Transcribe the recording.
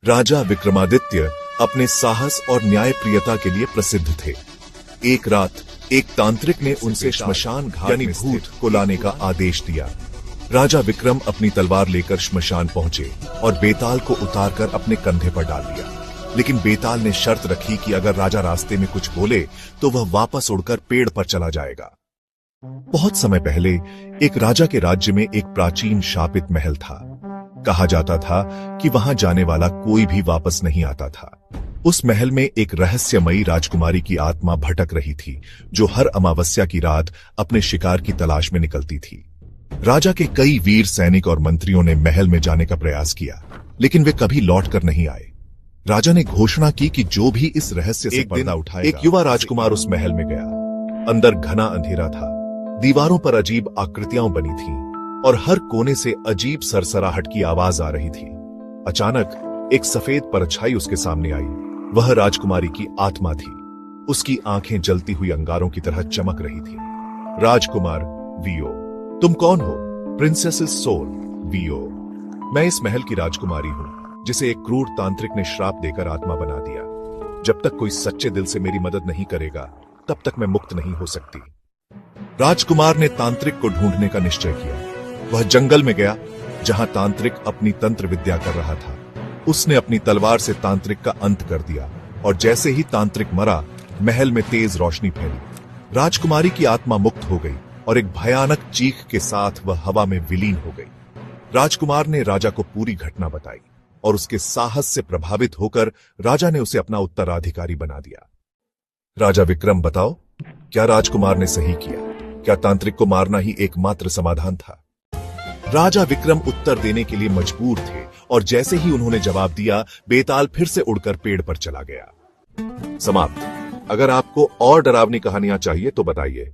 राजा विक्रमादित्य अपने साहस और न्यायप्रियता के लिए प्रसिद्ध थे। एक रात एक तांत्रिक ने उनसे श्मशान घाट यानी भूत को लाने का आदेश दिया। राजा विक्रम अपनी तलवार लेकर श्मशान पहुंचे और बेताल को उतारकर अपने कंधे पर डाल दिया। लेकिन बेताल ने शर्त रखी कि अगर राजा रास्ते में कुछ बोले तो वह वापस उड़कर पेड़ पर चला जाएगा। बहुत समय पहले एक राजा के राज्य में एक प्राचीन शापित महल था। कहा जाता था कि वहां जाने वाला कोई भी वापस नहीं आता था। उस महल में एक रहस्यमयी राजकुमारी की आत्मा भटक रही थी, जो हर अमावस्या की रात अपने शिकार की तलाश में निकलती थी। राजा के कई वीर सैनिक और मंत्रियों ने महल में जाने का प्रयास किया, लेकिन वे कभी लौटकर नहीं आए। राजा ने घोषणा की कि जो भी इस रहस्य से पर्दा उठाएगा, एक युवा राजकुमार उस महल में गया। अंदर घना अंधेरा था, दीवारों पर अजीब आकृतियां बनी थीं और हर कोने से अजीब सरसराहट की आवाज आ रही थी। अचानक एक सफेद परछाई उसके सामने आई। वह राजकुमारी की आत्मा थी। उसकी आंखें जलती हुई अंगारों की तरह चमक रही थी। राजकुमार वियो, तुम कौन हो? प्रिंसेस सोल वियो, मैं इस महल की राजकुमारी हूं, जिसे एक क्रूर तांत्रिक ने श्राप देकर आत्मा बना दिया। जब तक कोई सच्चे दिल से मेरी मदद नहीं करेगा, तब तक मैं मुक्त नहीं हो सकती। राजकुमार ने तांत्रिक को ढूंढने का निश्चय किया। वह जंगल में गया, जहां तांत्रिक अपनी तंत्र विद्या कर रहा था। उसने अपनी तलवार से तांत्रिक का अंत कर दिया और जैसे ही तांत्रिक मरा, महल में तेज रोशनी फैली। राजकुमारी की आत्मा मुक्त हो गई और एक भयानक चीख के साथ वह हवा में विलीन हो गई। राजकुमार ने राजा को पूरी घटना बताई और उसके साहस से प्रभावित होकर राजा ने उसे अपना उत्तराधिकारी बना दिया। राजा विक्रम, बताओ, क्या राजकुमार ने सही किया? क्या तांत्रिक को मारना ही एकमात्र समाधान था? राजा विक्रम उत्तर देने के लिए मजबूर थे और जैसे ही उन्होंने जवाब दिया, बेताल फिर से उड़कर पेड़ पर चला गया। समाप्त। अगर आपको और डरावनी कहानियां चाहिए तो बताइए।